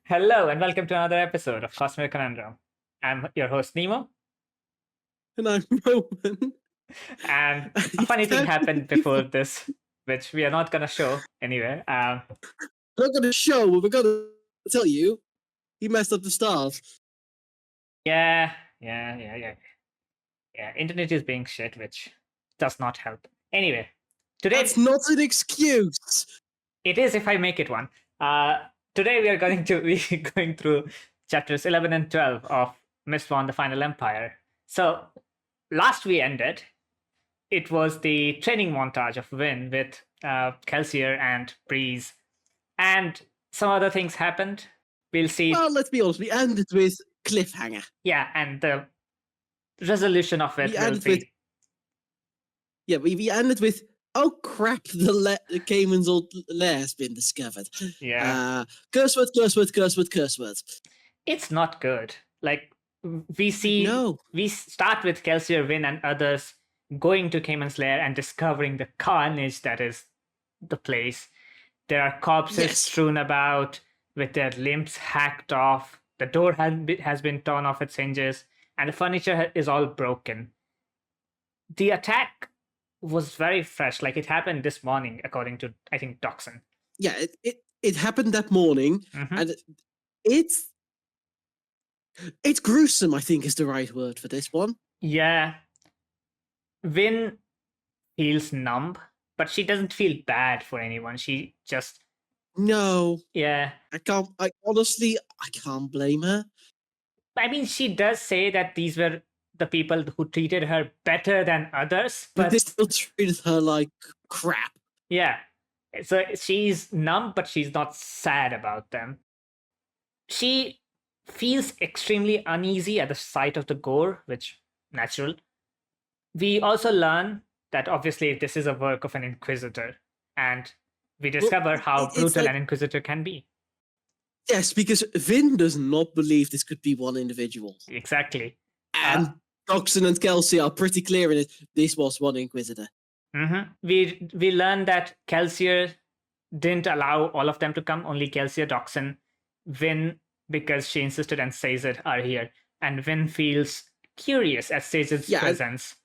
Hello and welcome to another episode of Cosmere Conundrum. I'm your host Nemo, And I'm Roman. and a funny thing happened before this, which we are not gonna show anywhere. I'm not going to show, but we're going to tell you he messed up the stars. Yeah. Internet is being shit, which does not help. Anyway, today That's not an excuse. it is if I make it one. Today we are going to be going through chapters 11 and 12 of Mistborn: The Final Empire. So last we ended, it was the training montage of Win with Kelsier and Breeze, and some other things happened. We'll see. Well, let's be honest. We ended with cliffhanger. Yeah, and the resolution of it We will ended be. with. Yeah, we ended with. Oh crap! The Cayman's old lair has been discovered. Yeah. Curse word. It's not good. Like we see, No. we start with Kelsier, Win, and others going to Cayman's lair and discovering the carnage that is the place. There are corpses strewn about with their limbs hacked off. The door has been torn off its hinges, and the furniture is all broken. The attack was very fresh. Like it happened this morning, according to I think Doxon. Yeah, it happened that morning, and it's gruesome. I think is the right word for this one. Yeah. Win feels numb, but she doesn't feel bad for anyone. She just No. Yeah. I honestly can't blame her. I mean, she does say that these were the people who treated her better than others, But they still treated her like crap. Yeah. So she's numb, but she's not sad about them. She feels extremely uneasy at the sight of the gore, which natural. We also learn that obviously this is a work of an inquisitor, and we discover how brutal an inquisitor can be. Yes, because Vin does not believe this could be one individual. Exactly. And Doxon and Kelsey are pretty clear in it. This was one inquisitor. We learn that Kelsier didn't allow all of them to come. Only Kelsier, Doxon, Vin, because she insisted, and Sazed are here. And Vin feels curious at Sazed's presence.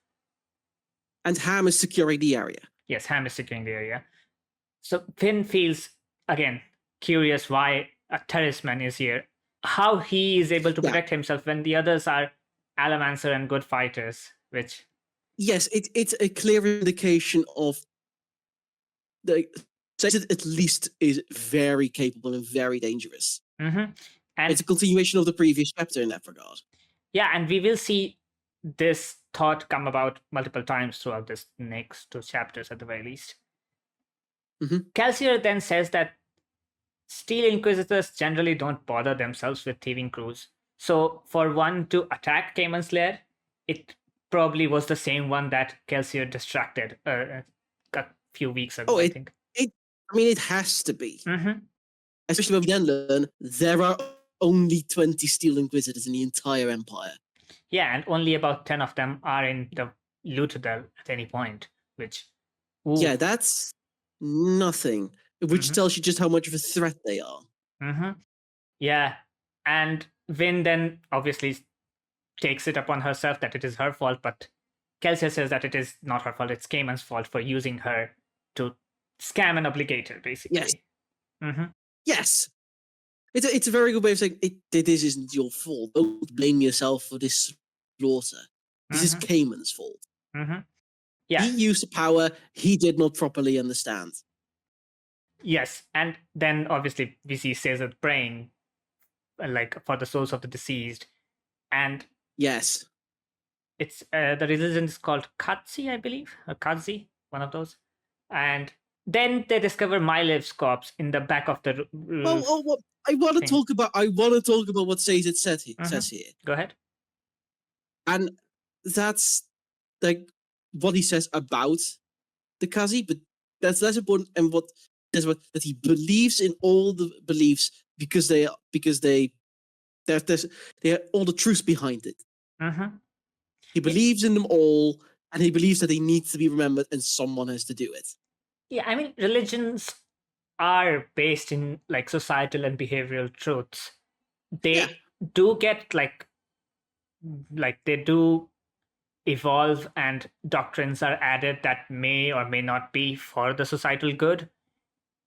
And Ham is securing the area. Yes, Ham is securing the area. So Vin feels, again, curious why a Terrisman is here. How he is able to protect himself when the others are Alamancer and good fighters, which... Yes, it's a clear indication of the Sazed at least is very capable and very dangerous. And it's a continuation of the previous chapter in that regard. Yeah, and we will see this thought come about multiple times throughout this next two chapters at the very least. Kelsier then says that Steel Inquisitors generally don't bother themselves with thieving crews. So for one to attack Cayman's lair, it probably was the same one that Kelsier distracted a few weeks ago, I think. It has to be. Especially when we then learn there are only 20 Steel Inquisitors in the entire Empire. Yeah, and only about 10 of them are in the Luthadel at any point, which... Ooh. Yeah, that's nothing, which tells you just how much of a threat they are. Yeah, and Vin then obviously takes it upon herself that it is her fault, but Kelsier says that it is not her fault, it's Cayman's fault for using her to scam an obligator, basically. Yes. It's a very good way of saying this isn't your fault. Don't blame yourself for this slaughter. This is Cayman's fault. Yeah. He used the power he did not properly understand. Yes, and then obviously we see Sazed praying like for the souls of the deceased. And yes, it's the religion is called Katsi, I believe, or Katsi, one of those. And then they discover Mylev's corpse in the back of the I want to talk about what Sazed says here. Go ahead. And that's like what he says about the Kazi, but that's less important. And that he believes in all the beliefs because they all the truth behind it. He believes in them all, and he believes that they need to be remembered, and someone has to do it. Yeah, I mean, religions are based in like societal and behavioral truths. They Yeah. do get like they do evolve, and doctrines are added that may or may not be for the societal good.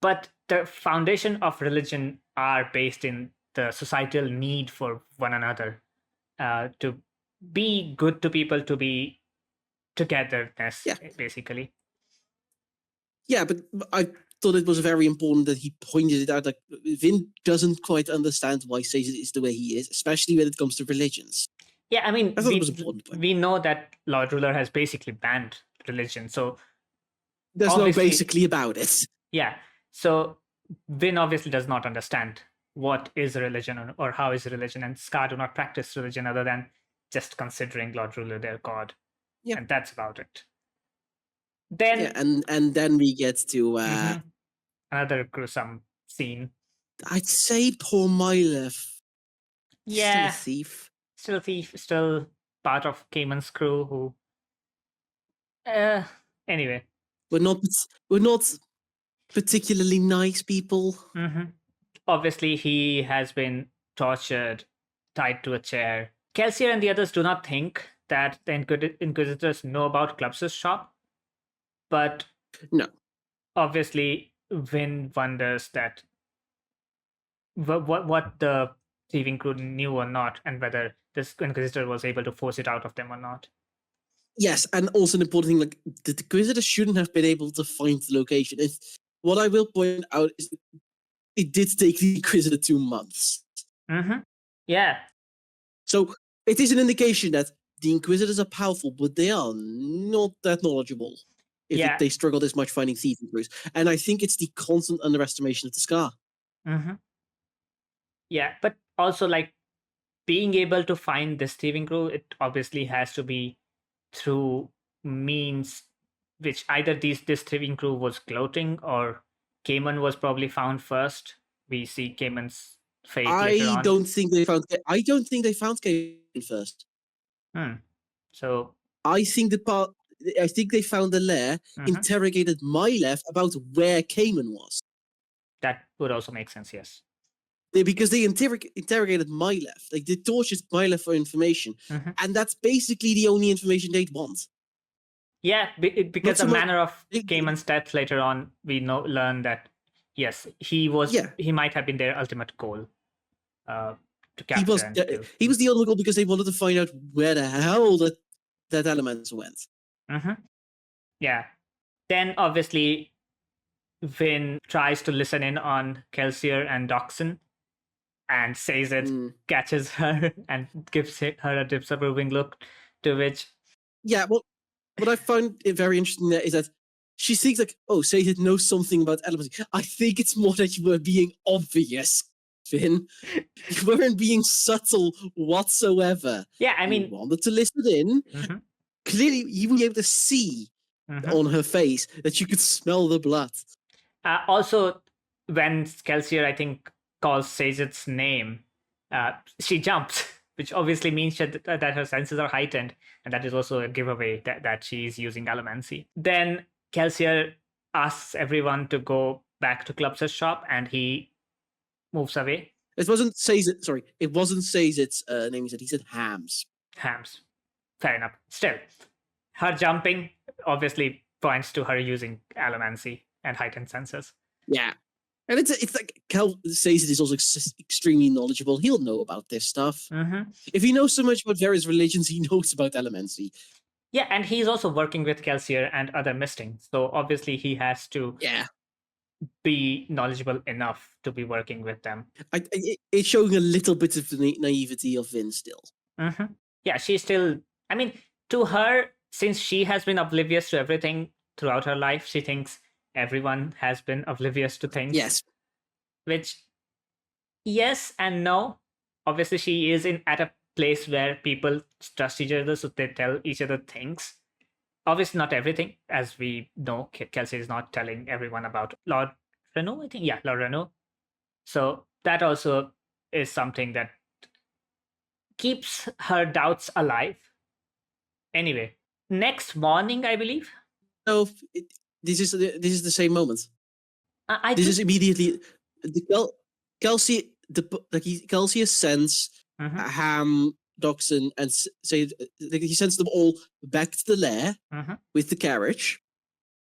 But the foundation of religion are based in the societal need for one another, to be good to people, to be togetherness, Yeah. basically. Yeah, but I thought it was very important that he pointed it out. Like, Vin doesn't quite understand why Caesar is the way he is, especially when it comes to religions. Yeah, I mean, I thought it was an important point. we know that Lord Ruler has basically banned religion, so There's no obviously, basically about it. yeah. So Vin obviously does not understand what is a religion, or how is a religion, and Scar do not practice religion other than just considering Lord Ruler their god. Yeah. And that's about it. Then Yeah, and then we get to another gruesome scene. I'd say poor Mylef. Yeah, Still a thief. still a thief, still part of Cayman's crew who anyway. We're not particularly nice people. Obviously, he has been tortured, tied to a chair. Kelsier and the others do not think that the Inquisitors know about Clubster's shop, but No. obviously, Vin wonders that what the thieving crew knew or not, and whether this Inquisitor was able to force it out of them or not. Yes, and also an important thing, like the Inquisitor shouldn't have been able to find the location. What I will point out is it did take the Inquisitor 2 months. Yeah. So it is an indication that the Inquisitors are powerful, but they are not that knowledgeable. If they struggle this much finding thieving crews. And I think it's the constant underestimation of the Scar. Yeah, but also like being able to find this thieving crew, it obviously has to be through means which either this thieving crew was gloating, or Cayman was probably found first. We see Cayman's fate later on. I don't think they found Cayman first. So I think they found the lair, interrogated Mylef about where Cayman was. That would also make sense, yes. Because they interrogated Mylef. Like, they tortured Mylef for information. And that's basically the only information they'd want. Yeah, because the manner of Cayman's death later on, we learn that, yes, he might have been their ultimate goal. To capture he was the ultimate goal because they wanted to find out where the hell that element went. Yeah. Then obviously Vin tries to listen in on Kelsier and Doxon, and says it, catches her, and gives her a disapproving look, to which... Yeah, well, what I found it very interesting there is that she thinks like, oh, Satan knows something about elements. I think it's more that you were being obvious, Vin. You weren't being subtle whatsoever. Yeah, I mean... You wanted to listen in. Clearly, you were able to see on her face that you could smell the blood. Also, when Kelsier, I think, calls Sazed's name, she jumps, which obviously means that her senses are heightened, and that is also a giveaway that she is using allomancy. Then Kelsier asks everyone to go back to Clubster's shop, and he moves away. It wasn't Sazed, sorry, it wasn't Sazed's name he said Hams. Hams. Fair enough. Still, her jumping obviously points to her using allomancy and heightened senses. Yeah. And it's like Sazed is also extremely knowledgeable. He'll know about this stuff. If he knows so much about various religions, he knows about allomancy. Yeah, and he's also working with Kelsier and other mistings. So obviously he has to be knowledgeable enough to be working with them. It's showing a little bit of the naivety of Vin still. Yeah, she's still... I mean, to her, since she has been oblivious to everything throughout her life, she thinks everyone has been oblivious to things. Yes. Which, yes and no. Obviously, she is at a place where people trust each other, so they tell each other things. Obviously, not everything. As we know, Kelsey is not telling everyone about Lord Renault, I think. Yeah, Lord Renault. So that also is something that keeps her doubts alive. Anyway, next morning, I believe. No, this is the same moment. This is immediately Kelsey. Kelsey sends Mhm. Ham, Doxon, and he sends them all back to the lair Mhm. with the carriage,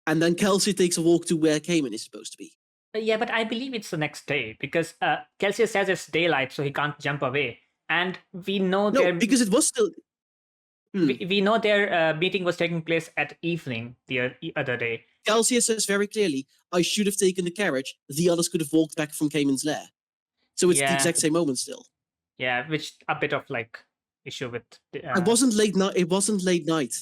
and then Kelsey takes a walk to where Cayman is supposed to be. Yeah, but I believe it's the next day because Kelsey says it's daylight, so he can't jump away. And we know because it was still. we know their meeting was taking place at evening the other day. Kelsey says very clearly, "I should have taken the carriage. The others could have walked back from Cayman's lair." So it's the exact same moment still. Yeah, which a bit of like issue with. It wasn't late night. It wasn't late night.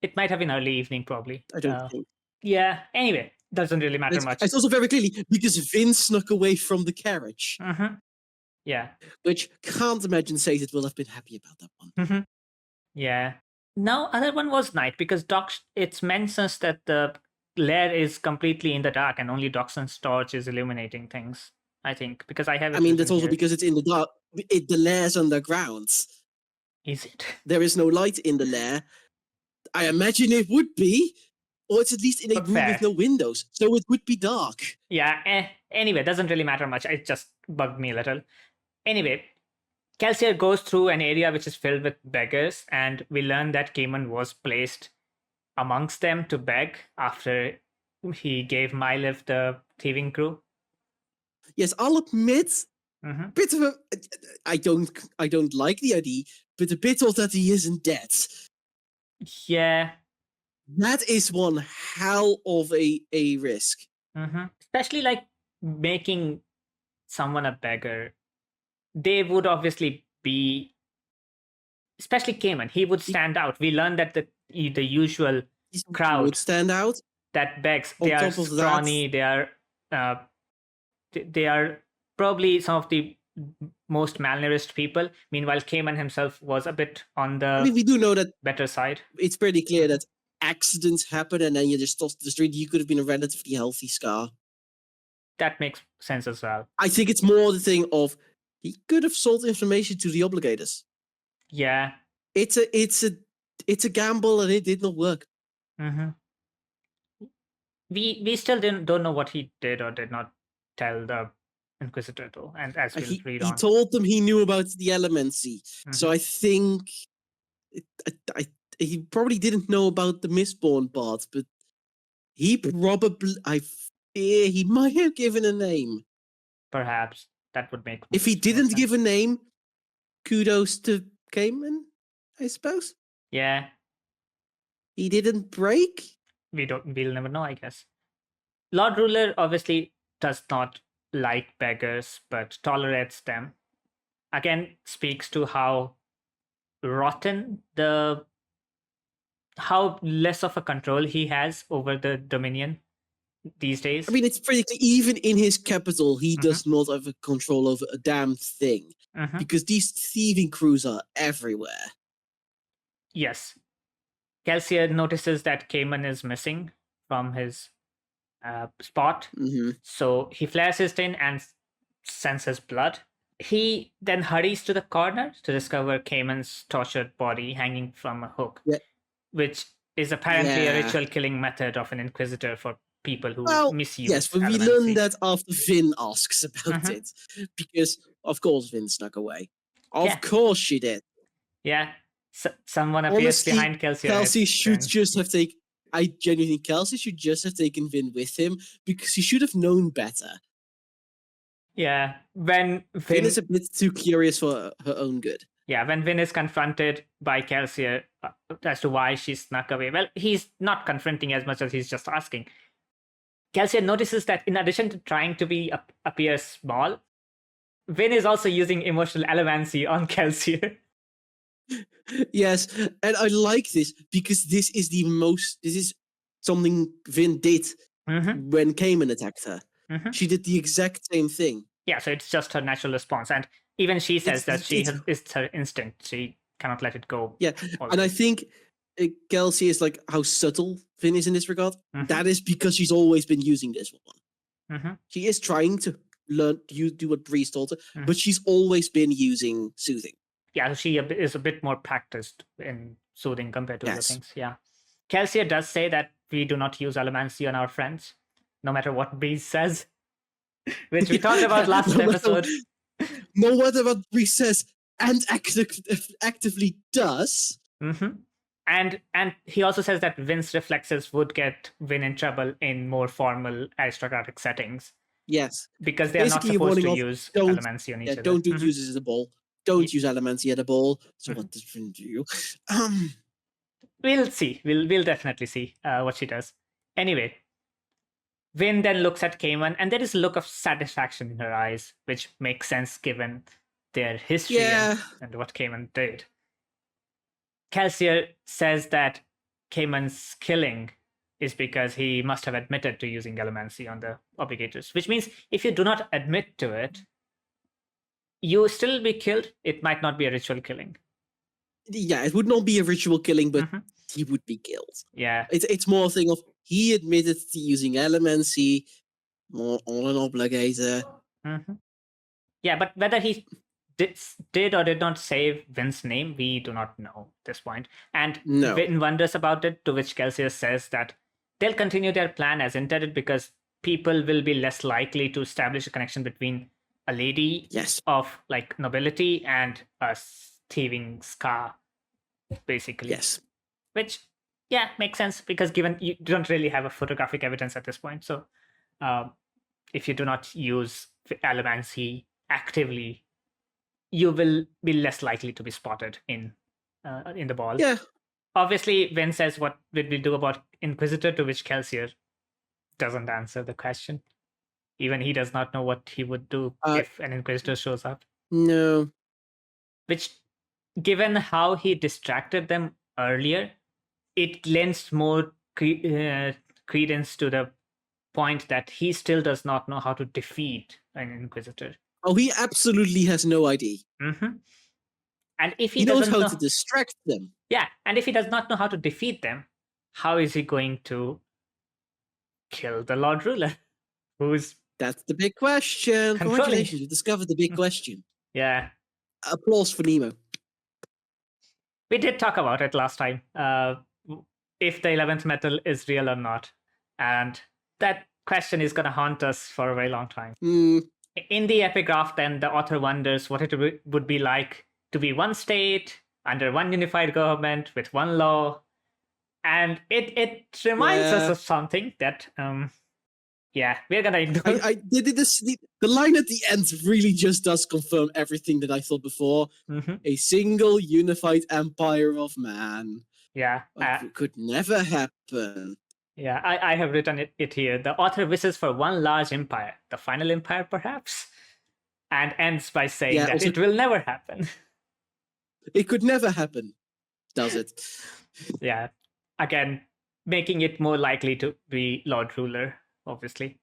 It might have been early evening, probably. I don't think. Yeah. Anyway, doesn't really matter much. It's also very clearly because Vin snuck away from the carriage. Yeah. Which can't imagine Satan will have been happy about that one. Yeah. Now, other one was night because it mentions that the lair is completely in the dark and only Doxon's torch is illuminating things. I think because I have. I mean, that's also because it's in the dark. The lair's underground. Is it? There is no light in the lair. I imagine it would be, or it's at least in a room with no windows, so it would be dark. Yeah. Anyway, doesn't really matter much. It just bugged me a little. Anyway, Kelsier goes through an area which is filled with beggars, and we learn that Cayman was placed amongst them to beg after he gave Myliv the thieving crew. Yes, I'll admit, bit of a. I don't like the idea, but a bit of that he isn't dead. Yeah, that is one hell of a risk. Especially like making someone a beggar. They would obviously be, especially Cayman. He would stand out. We learned that the usual crowd would stand out. That begs. They are scrawny. They are probably some of the most malnourished people. Meanwhile, Cayman himself was a bit on the. I mean, we do know that better side. It's pretty clear that accidents happen, and then you just tossed the street. You could have been a relatively healthy Scar. That makes sense as well. I think it's more the thing of he could have sold information to the obligators. Yeah, it's a gamble, and it did not work. We still don't know what he did or did not tell the Inquisitor though, and as we'll read on. He told them he knew about the elemency, so I think he probably didn't know about the Mistborn part, but he probably, I fear he might have given a name. Perhaps that would make. If he didn't give a name, kudos to Cayman, I suppose. Yeah. He didn't break. We'll never know, I guess. Lord Ruler obviously does not like beggars, but tolerates them. Again, speaks to how rotten how less of a control he has over the Dominion these days. I mean, it's pretty clear, even in his capital, he does not have a control over a damn thing. Because these thieving crews are everywhere. Yes. Kelsier notices that Cayman is missing from his spot. So he flares his tin and senses blood. He then hurries to the corner to discover Cayman's tortured body hanging from a hook, which is apparently a ritual killing method of an Inquisitor for people who misuse. Yes, but we learned that after Vin asks about it. Because, of course, Vin snuck away. Of course she did. Yeah. Someone appears behind Kelsier. Kelsey should just have taken. I genuinely think Kelsey should just have taken Vin with him because he should have known better. Yeah, when Vin is a bit too curious for her own good. Yeah, when Vin is confronted by Kelsier as to why she snuck away, well, he's not confronting as much as he's just asking. Kelsier notices that in addition to trying to appear small, Vin is also using emotional allomancy on Kelsier. Yes, and I like this because this is something Vin did when Cayman attacked her. She did the exact same thing. Yeah, so it's just her natural response. And even she says it's her instinct. She cannot let it go. Yeah, and I think Kelsey is like how subtle Vin is in this regard. That is because she's always been using this one. She is trying to learn, do what Breeze told her, but she's always been using soothing. Yeah, she is a bit more practiced in soothing compared to other things. Yeah. Kelsier does say that we do not use allomancy on our friends, no matter what Breeze says. which we talked about last No matter- episode. No matter what Bree says and actively does. Mm-hmm. And he also says that Vin's reflexes would get Vin in trouble in more formal aristocratic settings Yes. because they are not Basically, supposed warning to of use don't- Allomancy on each Yeah, other. don't Mhm. use this as a ball. Don't use Allomancy at a ball. So what does Vin do? We'll see. We'll definitely see what she does. Anyway, Vin then looks at Cayman, and there is a look of satisfaction in her eyes, which makes sense given their history Yeah. and what Cayman did. Kelsier says that Cayman's killing is because he must have admitted to using Allomancy on the obligators, which means if you do not admit to it, you will still be killed. It might not be a ritual killing. Yeah, it would not be a ritual killing, but Mhm. he would be killed. Yeah. It's more a thing of he admitted to using Allomancy on an obligator. Mm-hmm. Yeah, but whether he did or did not save Vin's name, we do not know at this point. And No. Vin wonders about it, to which Kelsier says that they'll continue their plan as intended because people will be less likely to establish a connection between a lady Yes. of like nobility and a thieving scar, basically. Yes. Which, yeah, makes sense because given you don't really have a photographic evidence at this point. So if you do not use Allomancy actively, you will be less likely to be spotted in the ball. Yeah. Obviously, Vin says, what did we do about Inquisitor, to which Kelsier doesn't answer the question. Even he does not know what he would do if an Inquisitor shows up. No. Which, given how he distracted them earlier, it lends more credence to the point that he still does not know how to defeat an Inquisitor. Oh, he absolutely has no idea. Mm-hmm. And if He knows doesn't how know, to distract them. yeah, and if he does not know how to defeat them, how is he going to kill the Lord Ruler? That's the big question. Controlling. Congratulations, you discovered the big question. Yeah. Applause for Nemo. We did talk about it last time, if the 11th metal is real or not. And that question is going to haunt us for a very long time. In the epigraph, then, the author wonders what it would be like to be one state, under one unified government, with one law. And it reminds us of something that, we're going to ignore. The line at the end really just does confirm everything that I thought before. Mm-hmm. A single unified empire of man. Yeah. It could never happen. Yeah, I have written it here. The author wishes for one large empire, the final empire perhaps, and ends by saying that it will never happen. It could never happen, does it? Yeah, again, making it more likely to be Lord Ruler, obviously.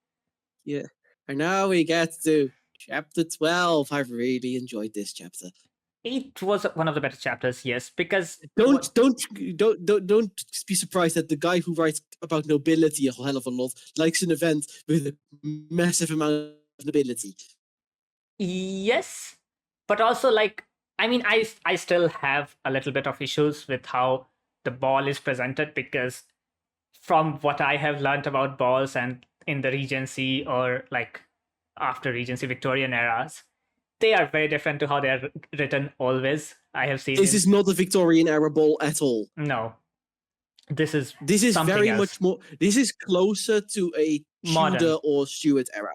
Yeah, and now we get to chapter 12. I really enjoyed this chapter. It was one of the better chapters, yes, because don't be surprised that the guy who writes about nobility a hell of a lot likes an event with a massive amount of nobility. Yes, but also I still have a little bit of issues with how the ball is presented, because from what I have learned about balls and in the Regency or like after Regency Victorian eras, they are very different to how they are written always. I have seen this is not a Victorian era ball at all. No, this is very else. much more. This is closer to a modern. Tudor or Stuart era.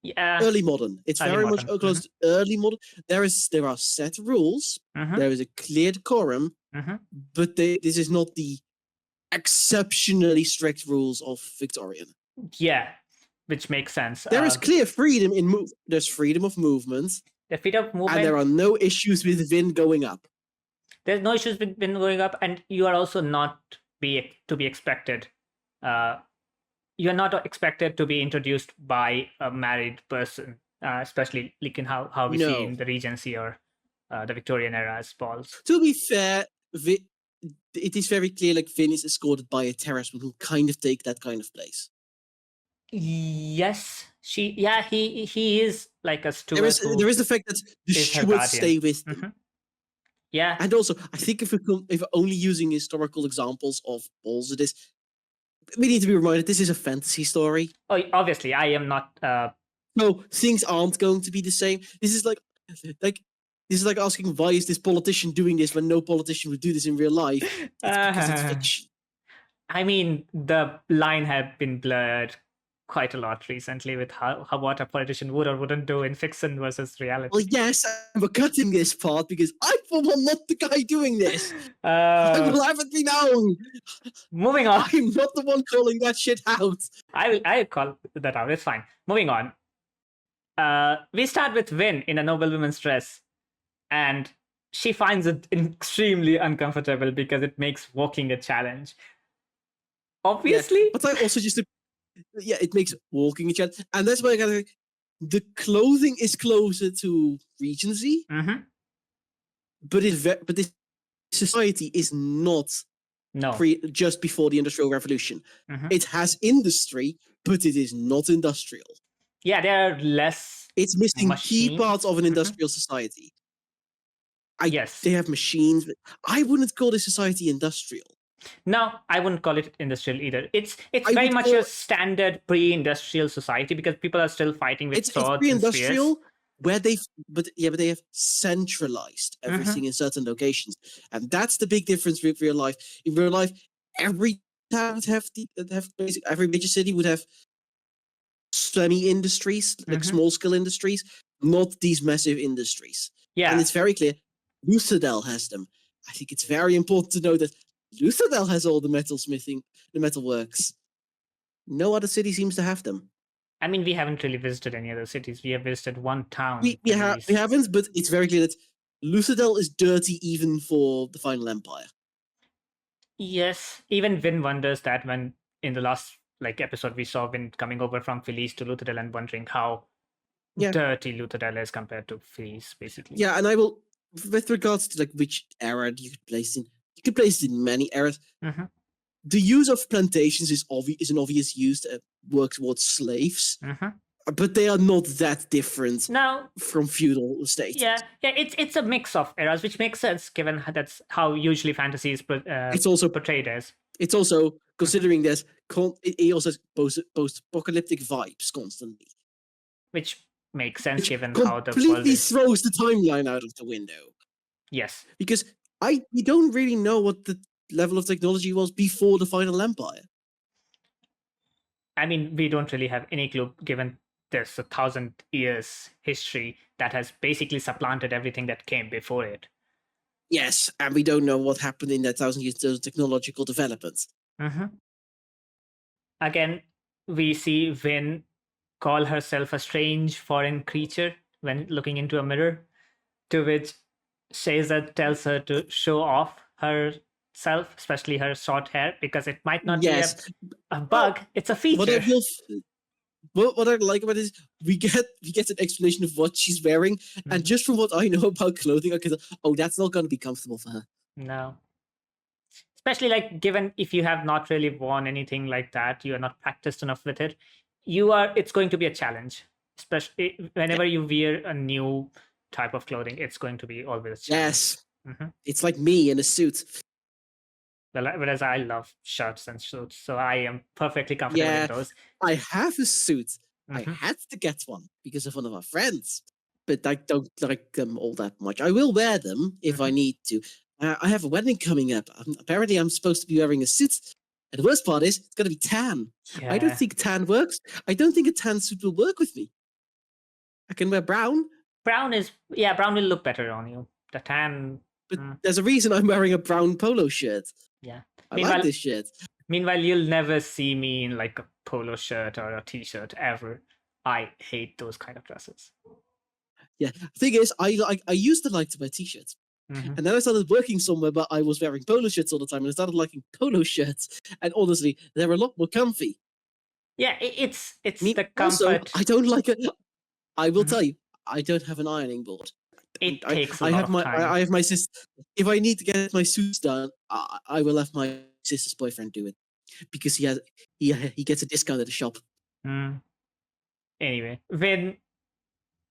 Yeah, early modern. It's early very modern. much close to early modern. There are set rules. There is a clear decorum, but this is not the exceptionally strict rules of Victorian. Yeah, which makes sense. There is clear freedom in There's freedom of movement. The freedom of movement, and there are no issues with Vin going up. There's no issues with Vin going up, and you are also not to be expected. You're not expected to be introduced by a married person, especially like in how we see in the Regency or the Victorian era as balls. To be fair, it is very clear like Vin is escorted by a terraceman who kind of take that kind of place. Yes, he is like a steward. There is the fact that the stewards stay with them. Yeah, and also I think if we're only using historical examples of balls of this, we need to be reminded this is a fantasy story. Oh, obviously, I am not no, things aren't going to be the same. This is like asking, why is this politician doing this when no politician would do this in real life? It's because it's fiction. I mean, the line have been blurred quite a lot recently with how what a politician would or wouldn't do in fiction versus reality. Well, yes, we're cutting this part because I, for one, not the guy doing this. I will have it be known. Moving on. I'm not the one calling that shit out. I call that out. It's fine. Moving on. We start with Vin in a noblewoman's dress, and she finds it extremely uncomfortable because it makes walking a challenge. Obviously. Yeah, but I also just... it makes walking a challenge. And that's why I gotta... The clothing is closer to Regency, but this society is not just before the Industrial Revolution. It has industry, but it is not industrial. Yeah, there are less. It's missing key parts of an industrial society. Yes. They have machines, but I wouldn't call this society industrial. No, I wouldn't call it industrial either. It's very much a standard pre-industrial society because people are still fighting with swords. It's pre-industrial, where they have centralized everything in certain locations, and that's the big difference with real life. In real life, every town would have every major city would have semi-industries, like small-scale industries, not these massive industries. Yeah, and it's very clear. Luthadel has them. I think it's very important to know that Luthadel has all the metalsmithing, the metalworks. No other city seems to have them. I mean, we haven't really visited any other cities. We have visited one town. We haven't, but it's very clear that Luthadel is dirty even for the Final Empire. Yes, even Vin wonders that when in the last episode we saw Vin coming over from Felice to Luthadel and wondering how dirty Luthadel is compared to Felice, basically. Yeah, and I will, with regards to which era you could place in. You can place it in many eras. The use of plantations is an obvious use to work towards slaves, but they are not that different from feudal states. Yeah, it's a mix of eras, which makes sense given that's how usually fantasy is it's also portrayed as. It's also considering there's it also has post-apocalyptic vibes constantly, which makes sense given how the completely throws the timeline out of the window. Yes, because we don't really know what the level of technology was before the Final Empire. I mean, we don't really have any clue given there's 1,000 years history that has basically supplanted everything that came before it. Yes, and we don't know what happened in that 1,000 years of technological development. Again, we see Vin call herself a strange foreign creature when looking into a mirror, to which Shazad tells her to show off herself, especially her short hair, because it might not be a bug, it's a feature. What I like about it is we get an explanation of what she's wearing, and just from what I know about clothing, I can that's not going to be comfortable for her. No. Especially given if you have not really worn anything like that, you are not practiced enough with it, it's going to be a challenge. Especially whenever you wear a new type of clothing, it's going to be always a challenge. Yes. It's like me in a suit. Whereas I love shirts and suits, so I am perfectly comfortable in those. I have a suit. I had to get one because of one of our friends, but I don't like them all that much. I will wear them if I need to. I have a wedding coming up. Apparently, I'm supposed to be wearing a suit. And the worst part is, it's going to be tan. Yeah. I don't think tan works. I don't think a tan suit will work with me. I can wear brown. Brown will look better on you. The tan... But there's a reason I'm wearing a brown polo shirt. Yeah. I like this shirt. Meanwhile, you'll never see me in a polo shirt or a t-shirt ever. I hate those kind of dresses. Yeah. The thing is, I used to like to wear t-shirts. And then I started working somewhere, but I was wearing polo shirts all the time, and I started liking polo shirts. And honestly, they're a lot more comfy. Yeah, it's the comfort. Also, I don't like it. I will tell you, I don't have an ironing board. It takes a lot of time. I have my sister. If I need to get my suits done, I will have my sister's boyfriend do it because he gets a discount at the shop. Anyway, Vin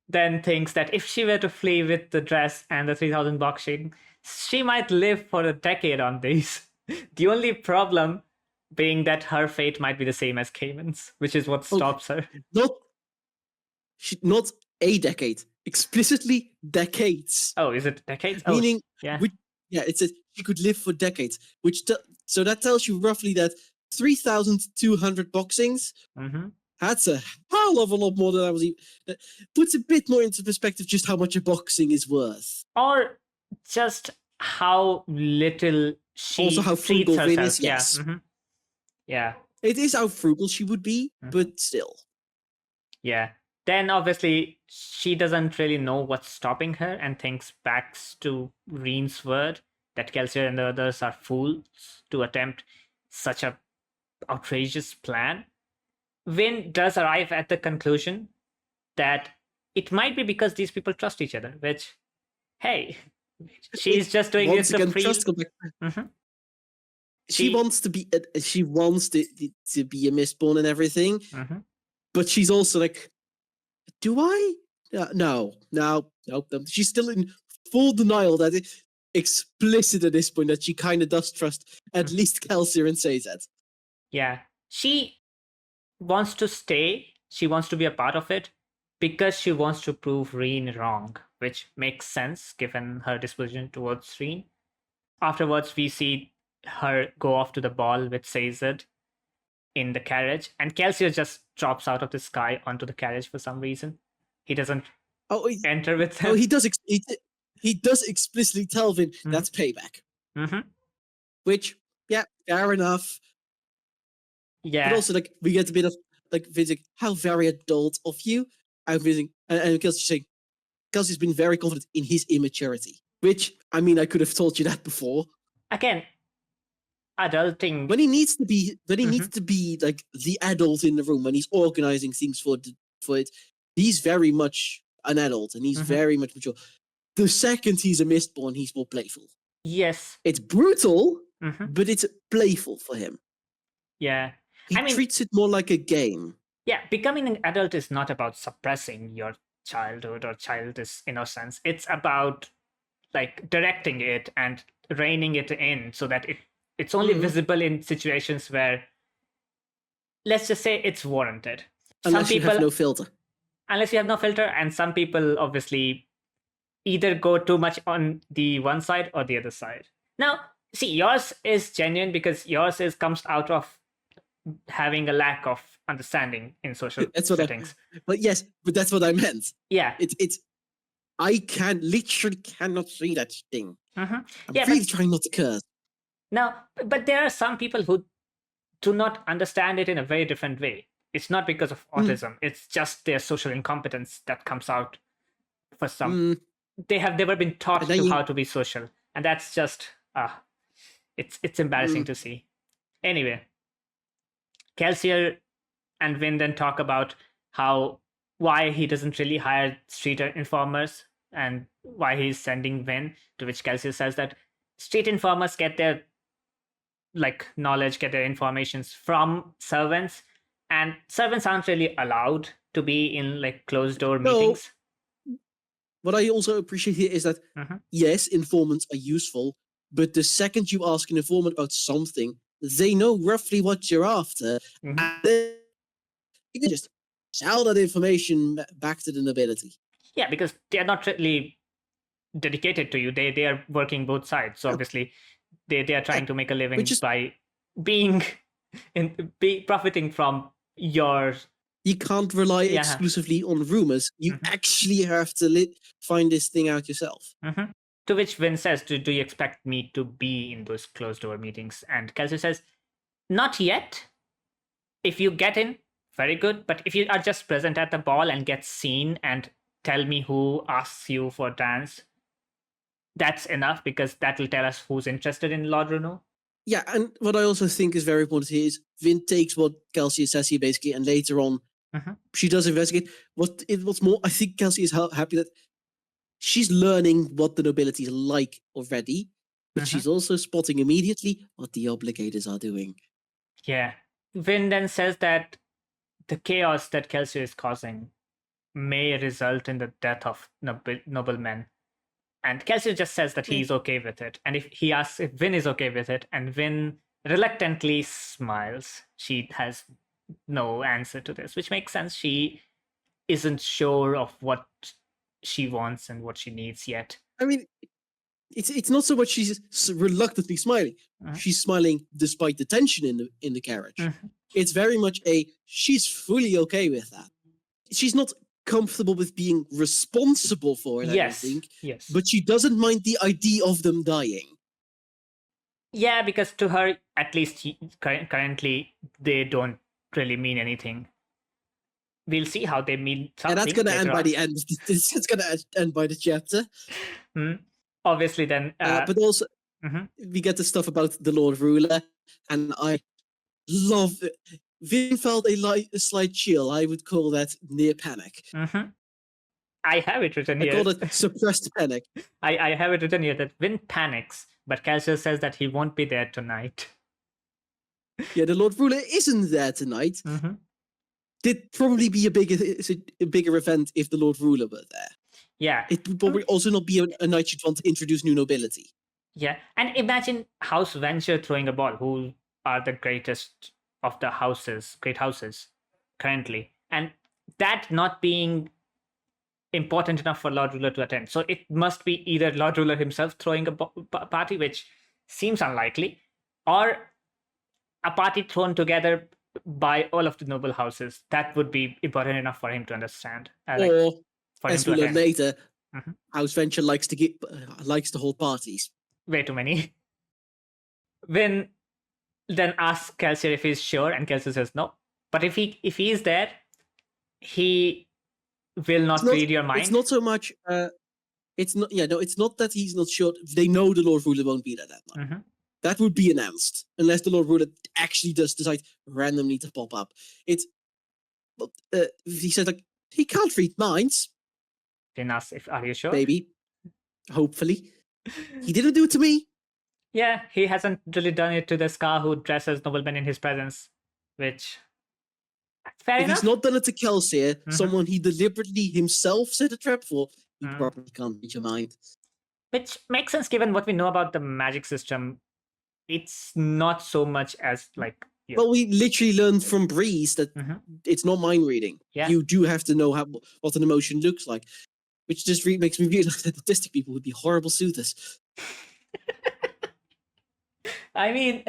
then thinks that if she were to flee with the dress and the 3,000 boxing, she might live for a decade on these. The only problem being that her fate might be the same as Cayman's, which is what stops her. not a decade, explicitly decades. Oh, is it decades? Meaning, yeah. It says she could live for decades, so that tells you roughly that 3,200 boxings. Mm-hmm. That's a hell of a lot more than I was even. That puts a bit more into perspective just how much a boxing is worth. Or just how little she Also, how treats frugal Vin herself. is, yes. Yeah. Mm-hmm. Yeah. It is how frugal she would be, but still. Yeah. Then obviously she doesn't really know what's stopping her and thinks back to REEN's word that Kelsier and the others are fools to attempt such a outrageous plan. Vin does arrive at the conclusion that it might be because these people trust each other, which, hey, she's just doing Once this again, to trust. Mm-hmm. She wants to be. She wants to be a Mistborn and everything, but she's also like, do I? No. She's still in full denial that it's explicit at this point that she kind of does trust at least Kelsier and Sazed. Yeah, she wants to stay. She wants to be a part of it because she wants to prove REEN wrong, which makes sense given her disposition towards REEN. Afterwards, we see her go off to the ball with Sazed in the carriage, and Kelsier just drops out of the sky onto the carriage for some reason. He doesn't enter with her. Oh, he does. He does explicitly tell Vin that's payback. Which, yeah, fair enough. Yeah. But also, like, we get a bit of like Vin's like, how very adult of you. And Kelsey's saying, Kelsey's been very confident in his immaturity. Which, I mean, I could have told you that before. Again, adulting. When he needs to be, needs to be like the adult in the room, when he's organizing things for it, he's very much an adult and he's very much mature. The second he's a Mistborn, he's more playful. Yes. It's brutal, but it's playful for him. Yeah. He treats it more like a game. Yeah, becoming an adult is not about suppressing your childhood or childish innocence. It's about like directing it and reining it in so that it's only visible in situations where, let's just say, it's warranted. Unless you have no filter. Unless you have no filter, and some people obviously either go too much on the one side or the other side. Now, see, yours is genuine because yours comes out of having a lack of understanding in social settings. But that's what I meant. Yeah. It's I literally cannot see that thing. I'm trying not to curse. Now, but there are some people who do not understand it in a very different way. It's not because of autism. It's just their social incompetence that comes out for some. They have never been taught how to be social. And that's just, it's embarrassing to see. Anyway, Kelsier and Vin then talk about why he doesn't really hire street informers and why he's sending Vin, to which Kelsier says that street informers get their knowledge, get their informations from servants, and servants aren't really allowed to be in closed door meetings. What I also appreciate here is that yes, informants are useful, but the second you ask an informant about something, they know roughly what you're after, and then you can just sell that information back to the nobility. Yeah, because they're not really dedicated to you. They are working both sides. So obviously they are trying to make a living by profiting from your... You can't rely exclusively on rumors. You actually have to find this thing out yourself. To which Vin says, do you expect me to be in those closed door meetings? And Kelsey says, not yet. If you get in, very good. But if you are just present at the ball and get seen and tell me who asks you for dance, that's enough, because that will tell us who's interested in Lord Runo. Yeah, and what I also think is very important here is Vin takes what Kelsey says here basically, and later on she does investigate. What's more, I think Kelsey is happy that she's learning what the nobility is like already, but she's also spotting immediately what the obligators are doing. Yeah. Vin then says that the chaos that Kelsey is causing may result in the death of noblemen. And Kelsey just says that he's okay with it. And if he asks if Vin is okay with it, and Vin reluctantly smiles, she has no answer to this, which makes sense. She isn't sure of what she wants and what she needs yet. I mean, it's not so much she's reluctantly smiling. She's smiling despite the tension in the carriage. It's very much she's fully okay with that. She's not comfortable with being responsible for it, I don't think. Yes. But she doesn't mind the idea of them dying. Yeah, because to her, at least currently, they don't really mean anything. We'll see how they mean something. And that's going to end by the end. It's going to end by the chapter. Obviously, then. But also, we get the stuff about the Lord Ruler, and I love it. Vin felt a slight chill. I would call that near panic. I have it written here. I call it suppressed panic. I have it written here that Vin panics, but Kelsier says that he won't be there tonight. Yeah, the Lord Ruler isn't there tonight. It'd probably be a bigger event if the Lord Ruler were there. Yeah. It would probably also not be a night you'd want to introduce new nobility. Yeah, and imagine House Venture throwing a ball, who are the greatest of the great houses currently, and that not being important enough for Lord Ruler to attend. So it must be either Lord Ruler himself throwing a party, which seems unlikely, or a party thrown together by all of the noble houses. That would be important enough for him to understand. Or, as we'll learn later, House Venture likes to hold parties. Way too many. Vin then asks Kelsier if he's sure, and Kelsier says no. But if he is there, he will not read your mind. It's not so much. It's not. Yeah, no. It's not that he's not sure. They know the Lord Ruler won't be there that night. That would be announced unless the Lord Ruler actually does decide randomly to pop up. He said he can't read minds. Vin asks are you sure? Maybe. Hopefully. He didn't do it to me. Yeah, he hasn't really done it to the Scar who dresses noblemen in his presence, which fair enough. If he's not done it to Kelsier, someone he deliberately himself set a trap for, he probably can't read your mind. Which makes sense given what we know about the magic system. It's not so much as Well, we literally learned from Breeze that it's not mind reading. Yeah. You do have to know what an emotion looks like. Which just makes me realize that autistic people would be horrible soothers. I mean,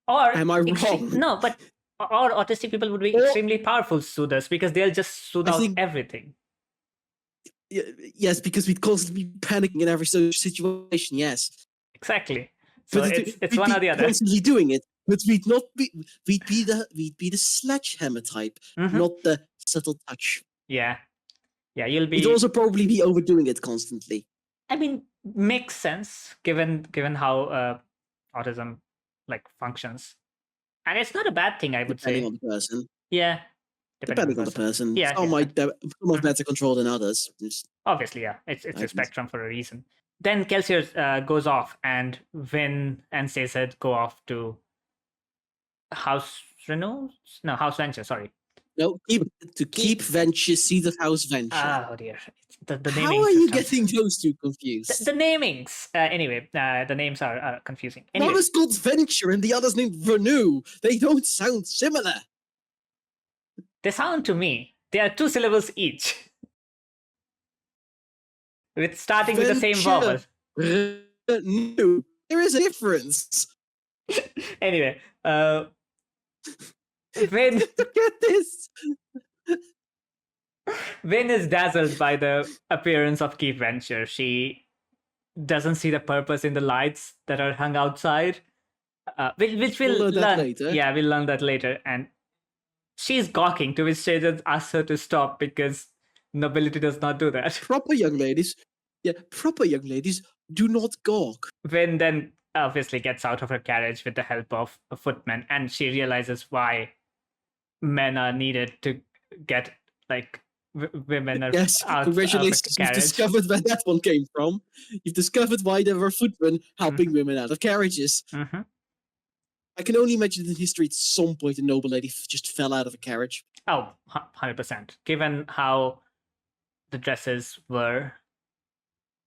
or am I wrong? No, but or autistic people would be extremely powerful soothers because they'll just soothe out everything. Yes, because we'd constantly be panicking in every situation. Yes, exactly. So it's one or the other. Constantly doing it, but we'd be the sledgehammer type, not the subtle touch. Yeah. Yeah, you'll be. You'd also probably be overdoing it constantly. I mean, makes sense given how autism functions, and it's not a bad thing. I would say. Depending on the person. Yeah. Depending on the person. Yeah. Some might be better controlled than others. Obviously, yeah. It's a spectrum for a reason. Then Kelsier goes off, and Vin and Cesar go off to House Venture. Sorry. No, keep Venture, seat of House Venture. Oh dear. The naming How are you getting those two confused? The namings. Anyway, the names are confusing. Anyway. One is called Venture and the other's named Renew. They don't sound similar. They sound to me. They are 2 syllables each. Starting with the same vowel. Renew. There is a difference. Anyway, Vin. Look at this. Vin is dazzled by the appearance of Keep Venture. She doesn't see the purpose in the lights that are hung outside, which we'll learn later. Yeah, we'll learn that later. And she's gawking, to which Shaden asks her to stop because nobility does not do that. Proper young ladies do not gawk. Vin then obviously gets out of her carriage with the help of a footman, and she realizes why men are needed to get women are out congratulations, of the carriage. You've discovered where that one came from. You've discovered why there were footmen helping women out of carriages. I can only imagine in history at some point a noble lady just fell out of a carriage. Oh, 100%. Given how the dresses were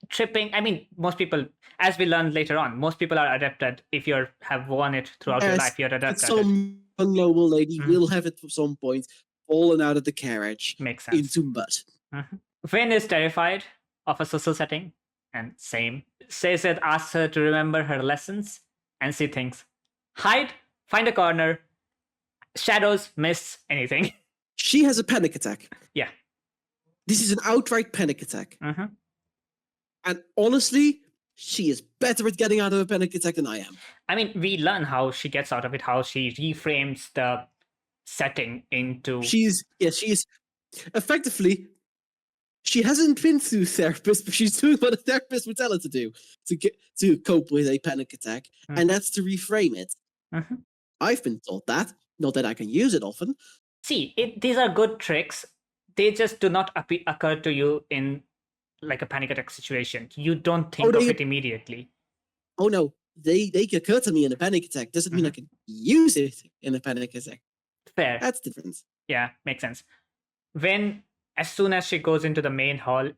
tripping. I mean, most people, as we learned later on, most people are adapted. If you have worn it throughout your life, you're adapted. Some young noble lady will have it at some point. fallen out of the carriage Makes sense. into mud. Vin is terrified of a social setting, and same. Sazed asks her to remember her lessons, and she thinks, hide, find a corner, shadows, mists, anything. She has a panic attack. Yeah. This is an outright panic attack. Mhm. And honestly, she is better at getting out of a panic attack than I am. I mean, we learn how she gets out of it, how she reframes the setting into. She is effectively. She hasn't been through therapist, but she's doing what a therapist would tell her to do to cope with a panic attack, and that's to reframe it. I've been taught that, not that I can use it often. See, these are good tricks. They just do not occur to you in like a panic attack situation. You don't think of it immediately. Oh no, they occur to me in a panic attack. Doesn't mean I can use it in a panic attack. Fair. That's different. Yeah, makes sense. As soon as she goes into the main hall,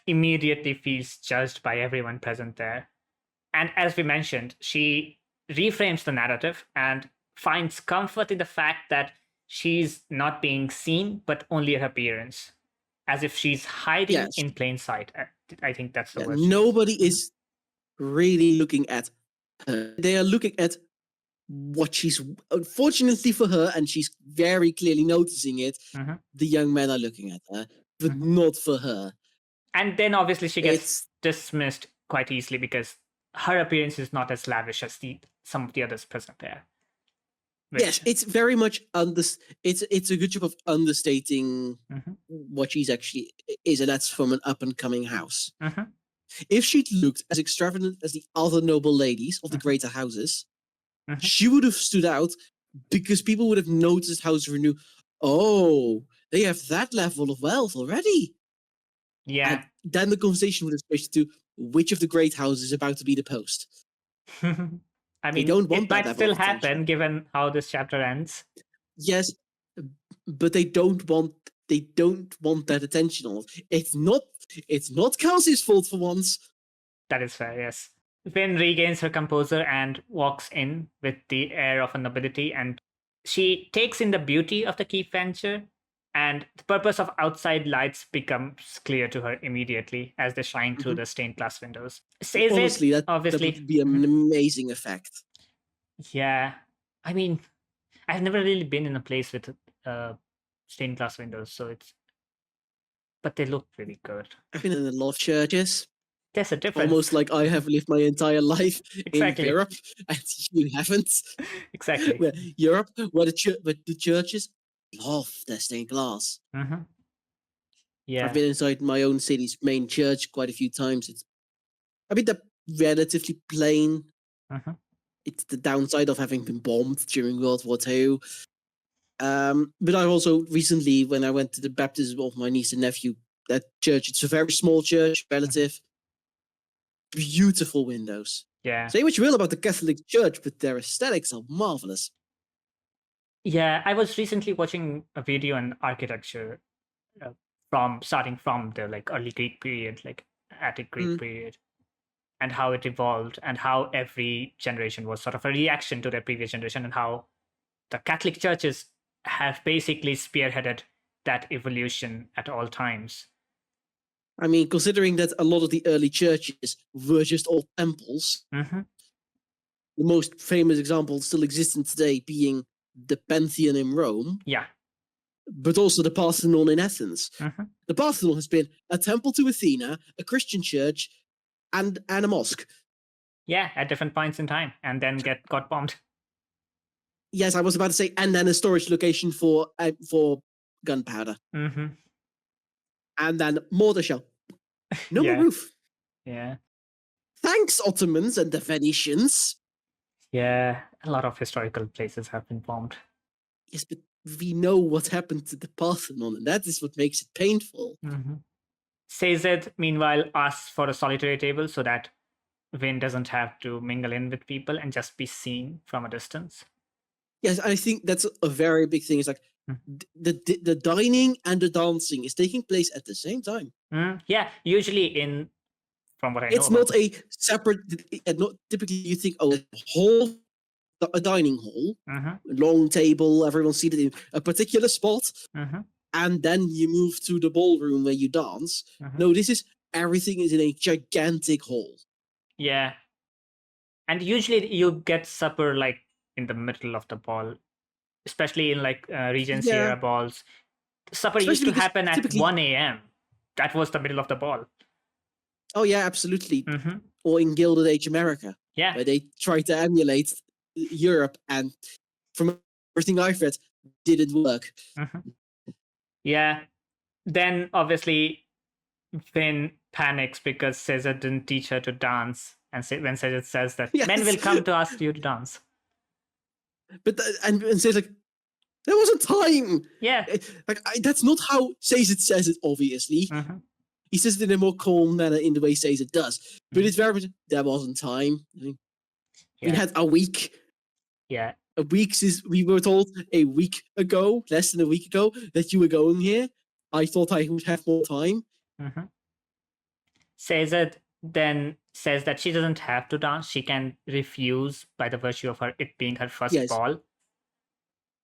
immediately feels judged by everyone present there. And as we mentioned, she reframes the narrative and finds comfort in the fact that she's not being seen, but only her appearance. As if she's hiding in plain sight. I think that's the word. Nobody is really looking at her. They are looking at what she's, unfortunately for her, and she's very clearly noticing it, the young men are looking at her, but not for her. And then obviously she gets dismissed quite easily because her appearance is not as lavish as some of the others present there. Yes, it's very much it's a good job of understating what she's actually is, and that's from an up-and-coming house. If she'd looked as extravagant as the other noble ladies of the greater houses, she would have stood out because people would have noticed House Renew. Oh, they have that level of wealth already. Yeah. And then the conversation would have switched to which of the great houses is about to be deposed. I mean, don't want it might still happen given how this chapter ends. Yes, but they don't want that attention on it. It's not Kelsey's fault for once. That is fair, yes. Vin regains her composure and walks in with the air of a nobility, and she takes in the beauty of the keep venture, and the purpose of outside lights becomes clear to her immediately as they shine through the stained glass windows. Honestly, that would be an amazing effect. Yeah. I mean, I've never really been in a place with stained glass windows, but they look really good. I've been in a lot of churches. There's a difference. Almost like I have lived my entire life in Europe, and you haven't. Exactly. Where Europe, where the churches love their stained glass. Yeah. I've been inside my own city's main church quite a few times. They're relatively plain. It's the downside of having been bombed during World War II. But I also recently, when I went to the baptism of my niece and nephew, that church, it's a very small church, relative. Beautiful windows. Yeah. Say what you will about the Catholic Church, but their aesthetics are marvelous. Yeah, I was recently watching a video on architecture starting from the early Greek period, Attic Greek period, and how it evolved, and how every generation was sort of a reaction to their previous generation, and how the Catholic churches have basically spearheaded that evolution at all times. I mean, considering that a lot of the early churches were just old temples, the most famous example still existing today being the Pantheon in Rome. Yeah. But also the Parthenon in Athens. The Parthenon has been a temple to Athena, a Christian church, and a mosque. Yeah, at different points in time, and then got bombed. Yes, I was about to say, and then a storage location for gunpowder. And then mortar shell. No more roof. Yeah. Thanks, Ottomans and the Venetians. Yeah, a lot of historical places have been bombed. Yes, but we know what happened to the Parthenon, and that is what makes it painful. Sazed, meanwhile, asks for a solitary table so that Vin doesn't have to mingle in with people and just be seen from a distance. Yes, I think that's a very big thing. It's like the dining and the dancing is taking place at the same time. Yeah, usually from what I know. It's not a separate. Not typically, you think, oh, the whole a dining hall, Mm-hmm. long table, everyone's seated in a particular spot, Mm-hmm. and then you move to the ballroom where you dance. Mm-hmm. No, everything is in a gigantic hall. Yeah. And usually you get supper like in the middle of the ball, especially in like Regency Yeah. era balls. Supper used Especially to because happen at typically, 1 a.m. That was the middle of the ball. oh yeah, absolutely. Mm-hmm. Or in Gilded Age America, Yeah. where they tried to emulate Europe, and from everything I've read, didn't work. Mm-hmm. Yeah. Then obviously Finn panics because Caesar didn't teach her to dance, and when Caesar says that men will Yes. come to ask you to dance. But and says like, there wasn't time. Yeah. Like that's not how Caesar says it. Obviously, Mm-hmm. he says it in a more calm manner in the way Caesar does. But it's very much, there wasn't time. We Yeah. had a week. Yeah. A week since we were told a week ago, less than a week ago, that you were going here. I thought I would have more time. Mm-hmm. Caesar then says that she doesn't have to dance. She can refuse by the virtue of it being her first Yes. ball.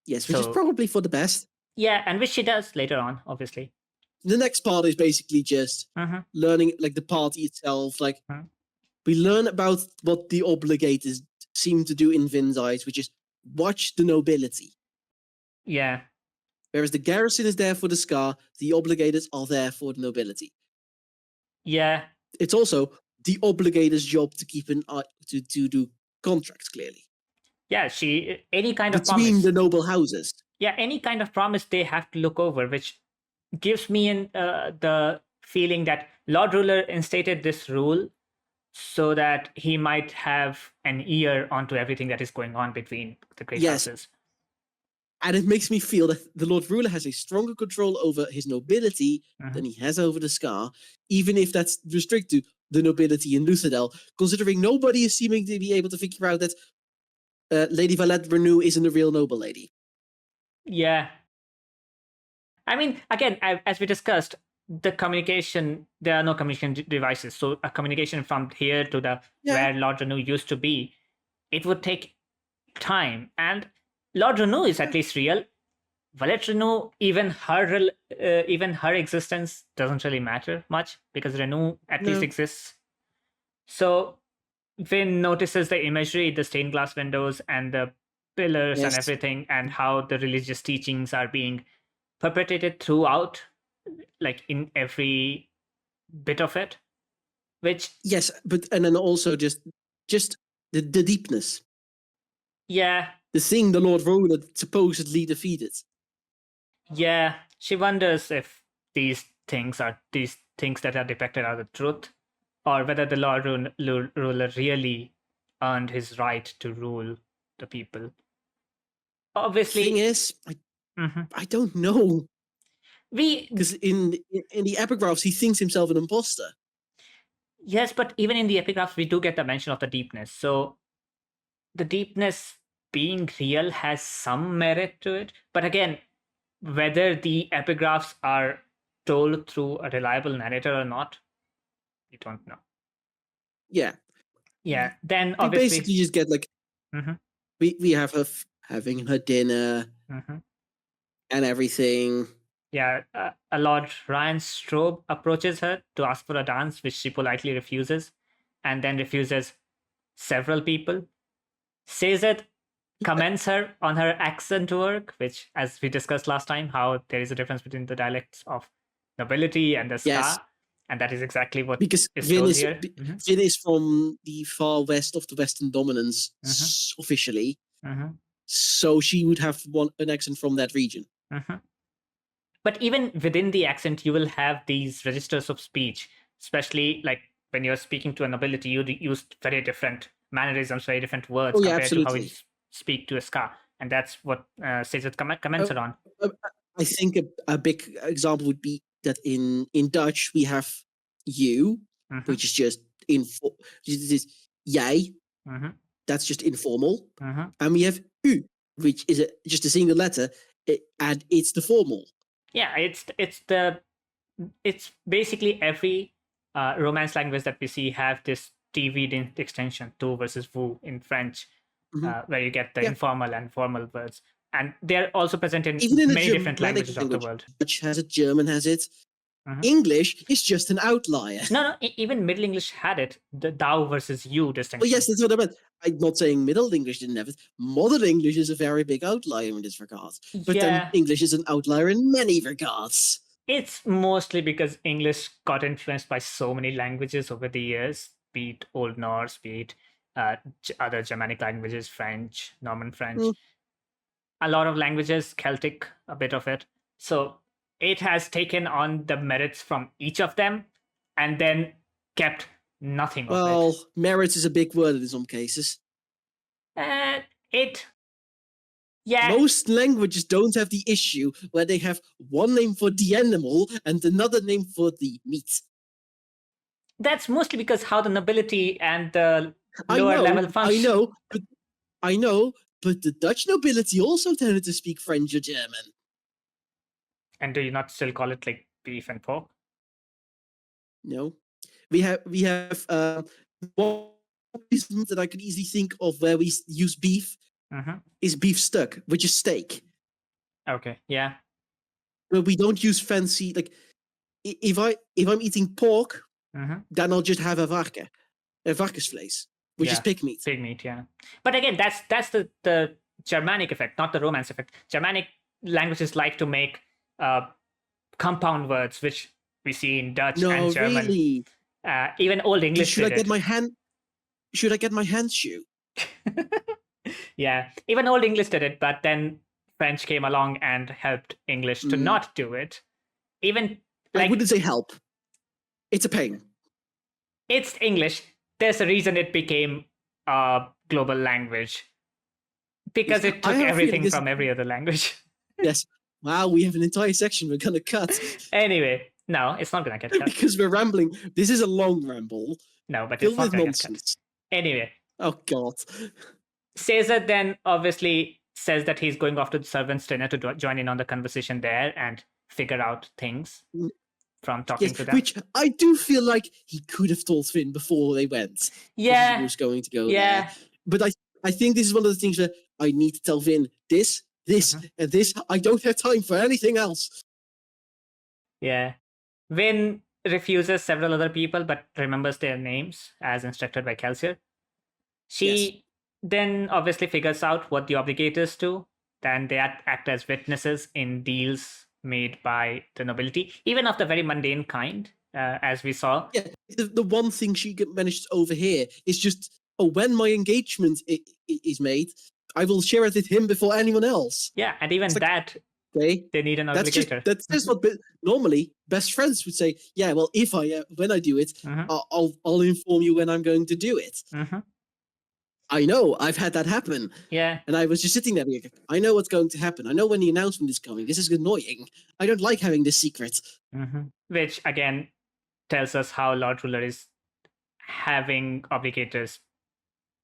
Yes, which is probably for the best. Yeah, and which she does later on, obviously. The next part is basically just learning, like, the party itself. Like, we learn about what the obligators seem to do in Vin's eyes, which is watch the nobility. Yeah. Whereas the garrison is there for the Scar, the obligators are there for the nobility. Yeah. It's also the obligator's job to keep an eye to do contracts, clearly. Yeah, any kind of between promise. The noble houses. Yeah, any kind of promise they have to look over, which gives me the feeling that Lord Ruler instated this rule so that he might have an ear onto everything that is going on between the great houses. And it makes me feel that the Lord Ruler has a stronger control over his nobility than he has over the Scar, even if that's restricted to the nobility in Luthadel, considering nobody is seeming to be able to figure out that Lady Valette Renew isn't a real noble lady. Yeah. I mean, again, as we discussed, there are no communication devices. So a communication from here to where Lord Renew used to be, it would take time. And Lord Renew is at least real. Valette Renew, even her existence doesn't really matter much because Renew at least exists. So Vin notices the imagery, the stained glass windows and the pillars and everything, and how the religious teachings are being perpetrated throughout, like in every bit of it. Which and then also just the deepness. Yeah. The thing the Lord Ruler supposedly defeated. Yeah, she wonders if these things that are depicted are the truth, or whether the Lord Ruler really earned his right to rule the people. Obviously, the thing is, I don't know. Because in the epigraphs, he thinks himself an imposter. Yes, but even in the epigraphs, we do get the mention of the deepness. So the deepness being real has some merit to it. But again, whether the epigraphs are told through a reliable narrator or not, we don't know. Yeah. Then we obviously basically just get like we have her having her dinner and everything. Yeah, a Lord Ryan Strobe approaches her to ask for a dance, which she politely refuses, and then refuses several people. Caesar commends her on her accent work, which, as we discussed last time, how there is a difference between the dialects of nobility and the Scar, and that is exactly what is told here. Vin is from the far west of the Western dominance, officially, so she would have an accent from that region. But even within the accent, you will have these registers of speech, especially like when you're speaking to a nobility, you use very different mannerisms, very different words compared to how you speak to a Scar. And that's what Caesar comments her on. I think a big example would be that in Dutch, we have you, which is just jij. That's just informal. And we have u, which is just a single letter, and it's the formal. Yeah, it's basically every Romance language that we see have this TV extension, tu versus vous in French, where you get the Yeah. informal and formal words. And they're also present in Even in the many different Germanic languages of the world. Dutch has it, German has it. Mhm. English is just an outlier. No, even Middle English had it, the thou versus you distinction. Oh yes, that's what I meant. I'm not saying Middle English didn't have it. Modern English is a very big outlier in this regard. But then Yeah. English is an outlier in many regards. It's mostly because English got influenced by so many languages over the years, be it Old Norse, be it other Germanic languages, French, Norman French. Mm. A lot of languages, Celtic, a bit of it. So it has taken on the merits from each of them and then kept nothing of it. Well, merits is a big word in some cases. Yeah. Most languages don't have the issue where they have one name for the animal and another name for the meat. That's mostly because how the nobility and the lower level function. I know, but the Dutch nobility also tended to speak French or German. And do you not still call it like beef and pork? No, we have one reason that I could easily think of where we use beef is beef stuck, which is steak. Okay, yeah. But we don't use fancy, like if I'm eating pork, then I'll just have a varkensvlees, which is pig meat. Pig meat, yeah. But again, that's the Germanic effect, not the Romance effect. Germanic languages like to make compound words, which we see in Dutch and German. Really? Even Old English. Should I get my handshoe? Yeah, even Old English did it, but then French came along and helped English to not do it. Even I wouldn't say help. It's a pain. It's English. There's a reason it became a global language. Because it took everything from every other language. Yes. Wow, we have an entire section we're going to cut. Anyway, no, it's not going to get cut. Because we're rambling. This is a long ramble. No, but it's not going to get cut. Anyway. Oh, God. Caesar then obviously says that he's going off to the servants' dinner to join in on the conversation there and figure out things from talking to them. Which I do feel like he could have told Finn before they went. Yeah. He was going to go there. But I think this is one of the things where I need to tell Finn this, and this. I don't have time for anything else. Yeah. Vin refuses several other people, but remembers their names as instructed by Kelsier. She then obviously figures out what the obligators do. Then they act as witnesses in deals made by the nobility, even of the very mundane kind, as we saw. Yeah, the one thing she managed to overhear is just, when my engagement is made, I will share it with him before anyone else. Yeah, and even that, they need an obligator. That's just what normally best friends would say. Yeah, well, when I do it, I'll inform you when I'm going to do it. I know, I've had that happen. Yeah. And I was just sitting there being like, I know what's going to happen. I know when the announcement is coming. This is annoying. I don't like having this secret. Which, again, tells us how Lord Ruler is having obligators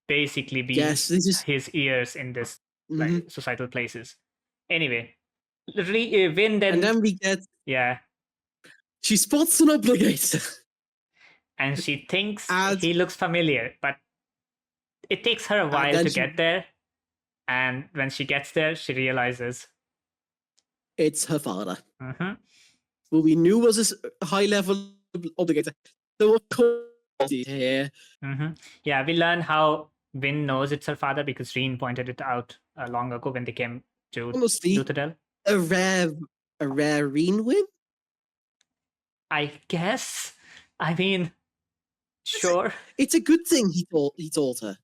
basically be his ears in this like, societal places. Anyway, Vin then... And then we get... Yeah. She spots an obligator. And she thinks he looks familiar, but it takes her a while to get there. And when she gets there, she realizes it's her father. Who we knew was a high-level obligator. So of course he's here. Yeah, we learn how Vin knows it's her father because REEN pointed it out long ago when they came to Luthadel. A rare REEN win? I guess. I mean, sure. It's a good thing he told her.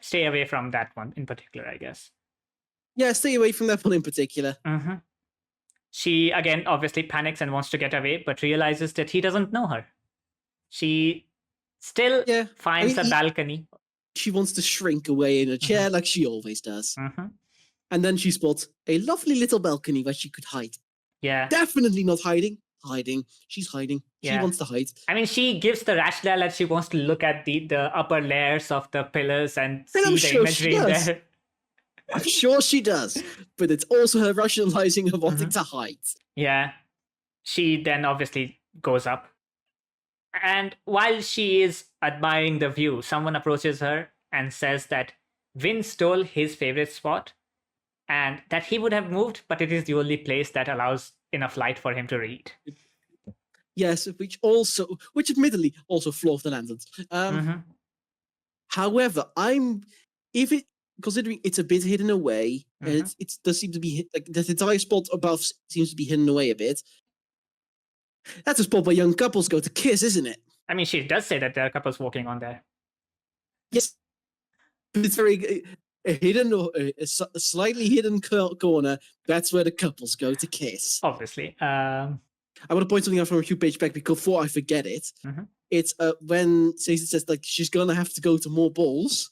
Stay away from that one in particular, I guess. Yeah, stay away from that one in particular. She, again, obviously panics and wants to get away, but realizes that he doesn't know her. She still finds a balcony. She wants to shrink away in a chair like she always does. And then she spots a lovely little balcony where she could hide. Yeah. Definitely not hiding. She's hiding. Yeah. She wants to hide. I mean, she gives the rationale that she wants to look at the upper layers of the pillars and see the imagery there. I'm sure she does. But it's also her rationalizing of wanting to hide. Yeah. She then obviously goes up. And while she is admiring the view, someone approaches her and says that Vin stole his favorite spot and that he would have moved, but it is the only place that allows enough light for him to read. Yes, which admittedly also flaws the lanterns. Mhm. However, considering it's a bit hidden away, it does seem to be like that entire spot above seems to be hidden away a bit. That's a spot where young couples go to kiss, isn't it? I mean, she does say that there are couples walking on there. Yes, but it's very hidden, a slightly hidden corner. That's where the couples go to kiss. Obviously. I want to point something out from a few pages back before I forget it. It's when Stacey says like she's gonna have to go to more balls.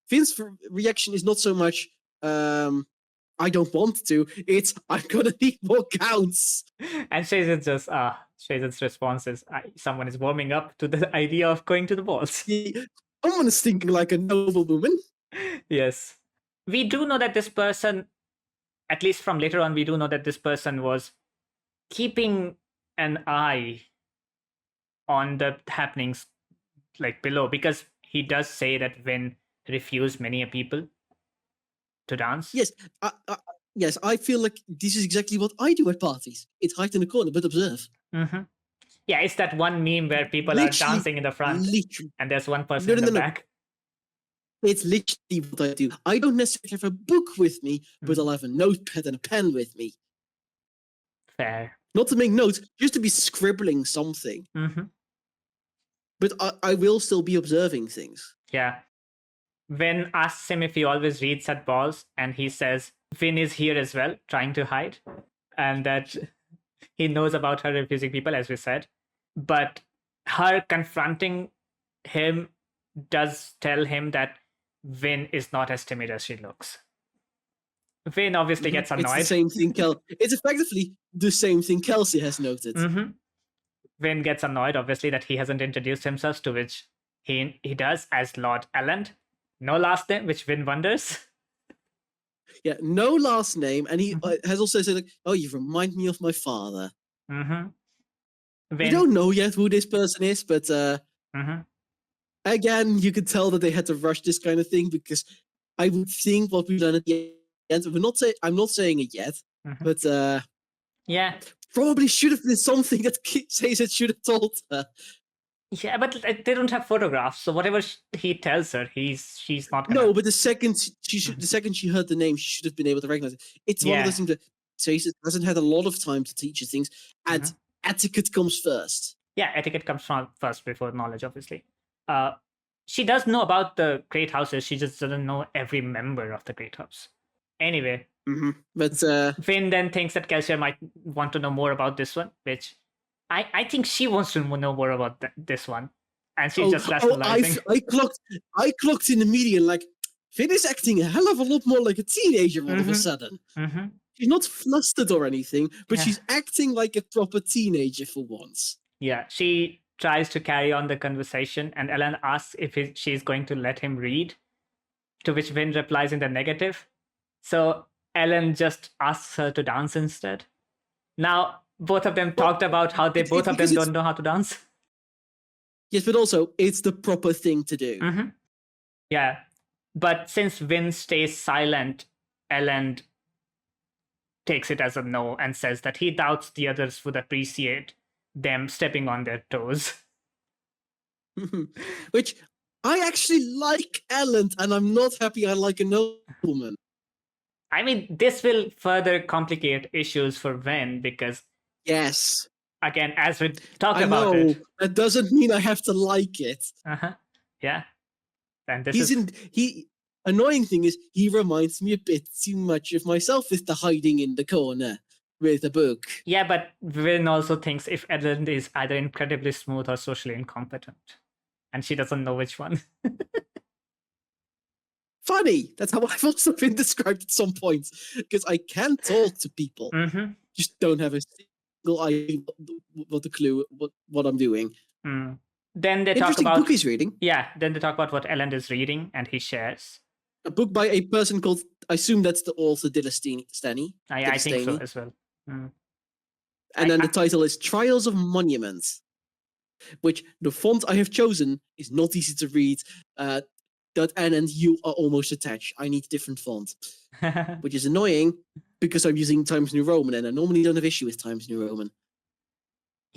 Finn's reaction is not so much I don't want to, it's I'm gonna need more counts. And Shazad's response is someone is warming up to the idea of going to the balls. Someone is thinking like a noble woman. Yes. We do know that this person, at least from later on, we do know that this person was keeping an eye on the happenings like below, because he does say that Vin refused many people to dance. Yes, yes, I feel like this is exactly what I do at parties. It's hide in the corner, but observe. Yeah, it's that one meme where people are dancing in the front, and there's one person in the back. It's literally what I do. I don't necessarily have a book with me, but I'll have a notepad and a pen with me. Fair. Not to make notes, just to be scribbling something. But I will still be observing things. Yeah. Vin asks him if he always reads at balls, and he says Vin is here as well, trying to hide, and that he knows about her refusing people, as we said. But her confronting him does tell him that Vin is not as timid as she looks. Vin obviously gets annoyed. It's the same thing. It's effectively the same thing Kelsey has noted. Vin gets annoyed, obviously, that he hasn't introduced himself, to which he does as Lord Elland. No last name, which Vin wonders. Yeah, no last name, and he has also said, like, "Oh, you remind me of my father." We don't know yet who this person is, but again, you could tell that they had to rush this kind of thing, because I would think what we've done at the end. I'm not saying it yet, but yeah, probably should have been something that says it should have told her. Yeah, but they don't have photographs, so whatever he tells her, she's not gonna... No, but the second she heard the name, she should have been able to recognize it. It's one of those things that Chase hasn't had a lot of time to teach her things, and etiquette comes first. Yeah, etiquette comes first before knowledge, obviously. She does know about the great houses, she just doesn't know every member of the great house. Anyway, but Vin then thinks that Kelsier might want to know more about this one, which I think she wants to know more about this one, and she's just rationalizing. I clocked in the media like, Finn is acting a hell of a lot more like a teenager all of a sudden. She's not flustered or anything, but she's acting like a proper teenager for once. Yeah, she tries to carry on the conversation, and Ellen asks if she's going to let him read, to which Vin replies in the negative. So Ellen just asks her to dance instead. Now, both of them talked about how they both of them don't know how to dance. Yes, but also, it's the proper thing to do. Yeah, but since Vin stays silent, Ellen takes it as a no and says that he doubts the others would appreciate them stepping on their toes. Which, I actually like Ellen, and I'm not happy I like a nobleman. I mean, this will further complicate issues for Vin, because... Yes. Again, as we talk about it... that doesn't mean I have to like it. Yeah. And annoying thing is, he reminds me a bit too much of myself with the hiding in the corner with a book. Yeah, but Vin also thinks if Ellen is either incredibly smooth or socially incompetent. And she doesn't know which one. Funny. That's how I've also been described at some point. Because I can talk to people. Just don't have a single idea what the clue, what I'm doing. Then they talk about... book he's reading. Yeah, then they talk about what Ellen is reading, and he shares. A book by a person called, I assume that's the author, Dilistani. I think so as well. And then the title is Trials of Monuments, which the font I have chosen is not easy to read. .n and U are almost attached. I need different font, which is annoying because I'm using Times New Roman, and I normally don't have issue with Times New Roman.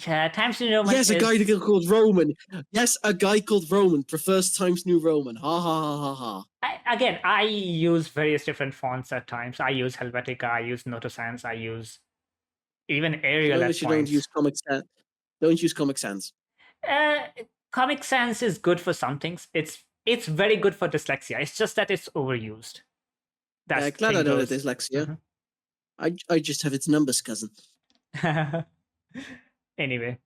Yeah, Times New Roman. Yes, a guy called Roman. Yes, a guy called Roman prefers Times New Roman. Ha ha ha ha ha. I use various different fonts at times. I use Helvetica, I use Notosans, I use even Arial at You points. don't use Comic Sans. Don't use Comic Sans. Comic Sans is good for some things. It's very good for dyslexia. It's just that it's overused. That's glad I know that dyslexia. I just have its numbers, cousin. Anyway,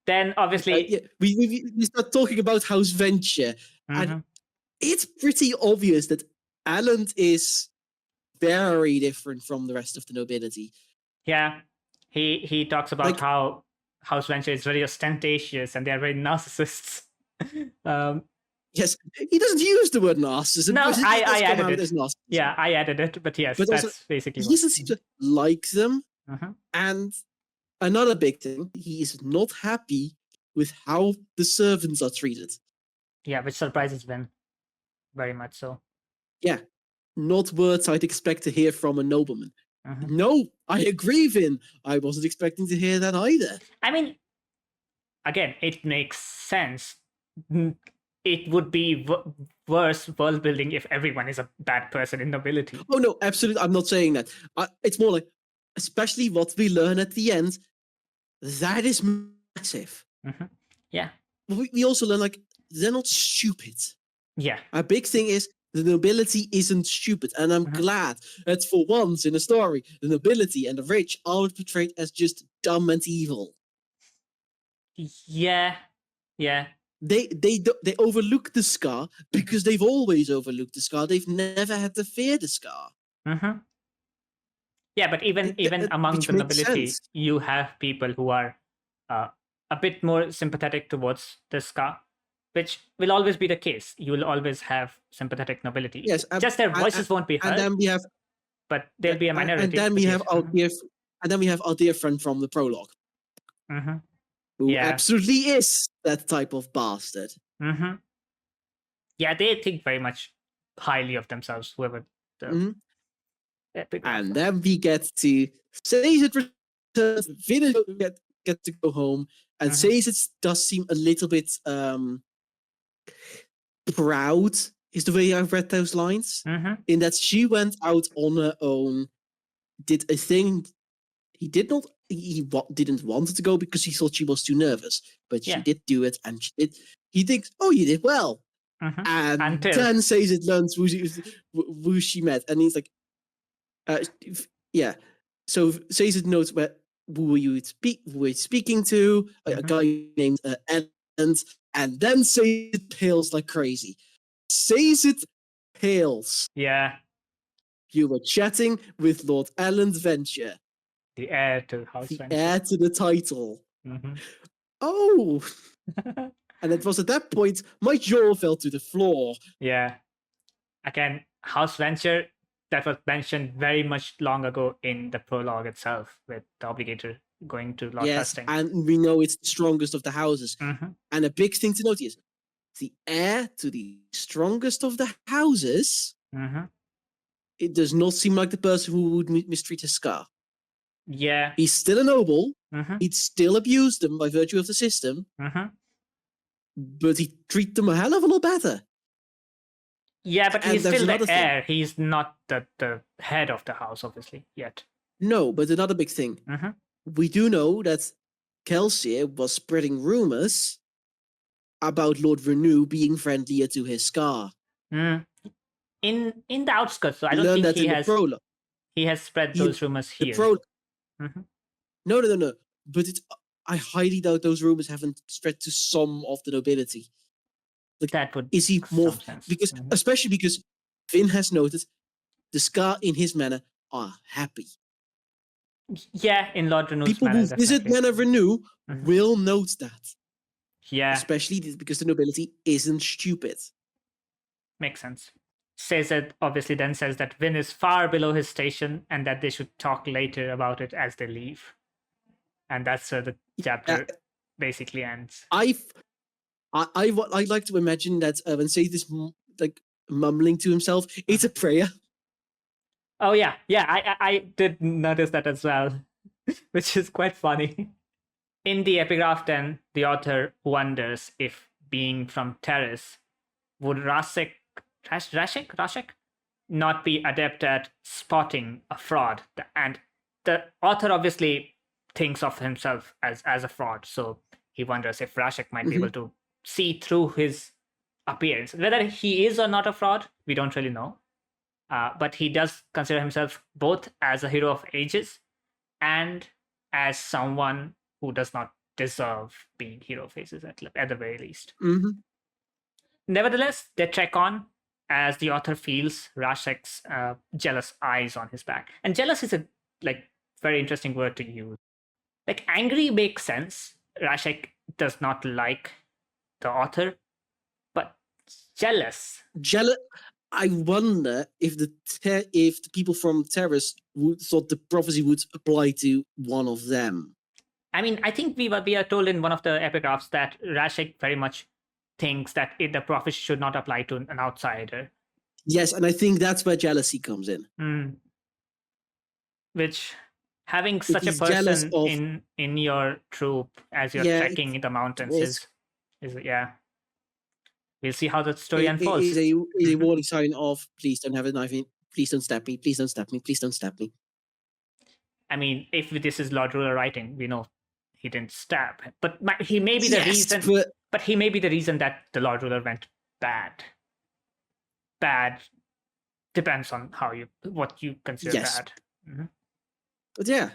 then obviously we start talking about House Venture, and it's pretty obvious that Alan is very different from the rest of the nobility. Yeah, he talks about how House Venture is very ostentatious and they are very narcissists. Yes, he doesn't use the word narcissism. No, I added it. Narcissism. Yeah, I added it, but yes, but that's also, basically. He doesn't seem to like them, and another big thing, he is not happy with how the servants are treated. Yeah, which surprises Vin very much so. Yeah, not words I'd expect to hear from a nobleman. No, I agree, Vin. I wasn't expecting to hear that either. I mean, again, it makes sense. It would be worse world building if everyone is a bad person in nobility. Oh no, absolutely. I'm not saying that. It's more like, especially what we learn at the end, that is massive. Yeah. We also learn, like, they're not stupid. Yeah. A big thing is the nobility isn't stupid, and I'm glad that for once in a story, the nobility and the rich are portrayed as just dumb and evil. Yeah. Yeah. They overlook the scar because they've always overlooked the scar. They've never had to fear the scar. Yeah, but even among the nobility, you have people who are a bit more sympathetic towards the scar, which will always be the case. You will always have sympathetic nobility. Yes, just their voices won't be heard. And then we have, but they'll be a minority. And then we have our dear friend from the prologue. Who absolutely is that type of bastard. Yeah, they think very much highly of themselves, whoever. And then we get to Sazed returns, Vin get to go home, and Sazed does seem a little bit proud, is the way I've read those lines. In that she went out on her own, did a thing he didn't want to go because he thought she was too nervous, but she did do it, and he thinks, oh, you did well. And then Sazed learns who she met, and he's like, so Sazed knows who were you speaking to, a guy named Ellens, and then Sazed pales like crazy. Sazed pales. Yeah. You were chatting with Lord Alan Venture. The heir to House Venture. The heir to the title. Oh! And it was at that point my jaw fell to the floor. Yeah. Again, House Venture, that was mentioned very much long ago in the prologue itself, with the obligator going to Lord Hastings. And we know it's the strongest of the houses. And a big thing to note is the heir to the strongest of the houses. It does not seem like the person who would mistreat his scar. Yeah. He's still a noble. He'd still abuse them by virtue of the system. But he'd treat them a hell of a lot better. Yeah, but he's still the heir. He's not the head of the house, obviously, yet. No, but another big thing. We do know that Kelsier was spreading rumors about Lord Renew being friendlier to his scar. In the outskirts, so I don't think he has spread those rumors here. No. But I highly doubt those rumors haven't spread to some of the nobility. Like, that would is he more because especially because Finn has noted the scar in his manor are happy. Yeah, in Lord Renew's people manor, who visit Manor Renew will note that. Yeah, especially because the nobility isn't stupid. Makes sense. Sazed obviously then says that Vin is far below his station and that they should talk later about it as they leave. And that's where the chapter basically ends. I like to imagine that when Sazed is like mumbling to himself. It's a prayer. Oh yeah, I did notice that as well, which is quite funny. In the epigraph, then the author wonders if, being from Terrace, would Rashek not be adept at spotting a fraud, and the author obviously thinks of himself as a fraud, so he wonders if Rashek might be able to see through his appearance. Whether he is or not a fraud, we don't really know. But he does consider himself both as a hero of ages and as someone who does not deserve being hero faces at the very least. Nevertheless, they trek on as the author feels Rashek's jealous eyes on his back. And jealous is a very interesting word to use. Like, angry makes sense. Rashek does not like the author, but jealous. I wonder if the people from Terrace thought the prophecy would apply to one of them. I mean, I think we are told in one of the epigraphs that Rashek very much thinks that the prophecy should not apply to an outsider. Yes, and I think that's where jealousy comes in. Which, having such a person in your troop as you're trekking in the mountains is we'll see how the story unfolds. It is a warning sign of, please don't have a knife in, please don't stab me, please don't stab me, please don't stab me. I mean, if this is Lord Ruler writing, we know he didn't stab, but he may be the reason. But he may be the reason that the Lord Ruler went bad. Bad depends on what you consider bad. But yeah,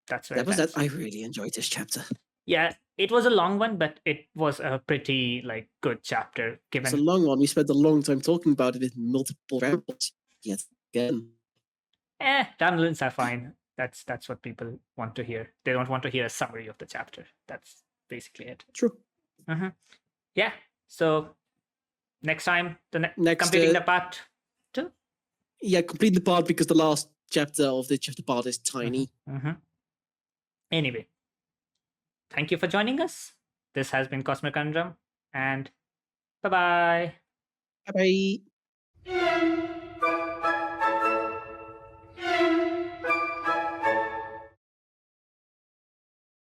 that's that. I really enjoyed this chapter. Yeah, it was a long one, but it was a pretty good chapter. It's a long one. We spent a long time talking about it with multiple rambles. Yet again, ramblings are fine. That's what people want to hear. They don't want to hear a summary of the chapter. That's basically it. True. Yeah. So next time, next completing the part 2. Yeah, complete the part because the last chapter of the chapter part is tiny. Anyway, thank you for joining us. This has been Cosmere Conundrum, and bye-bye. Bye-bye.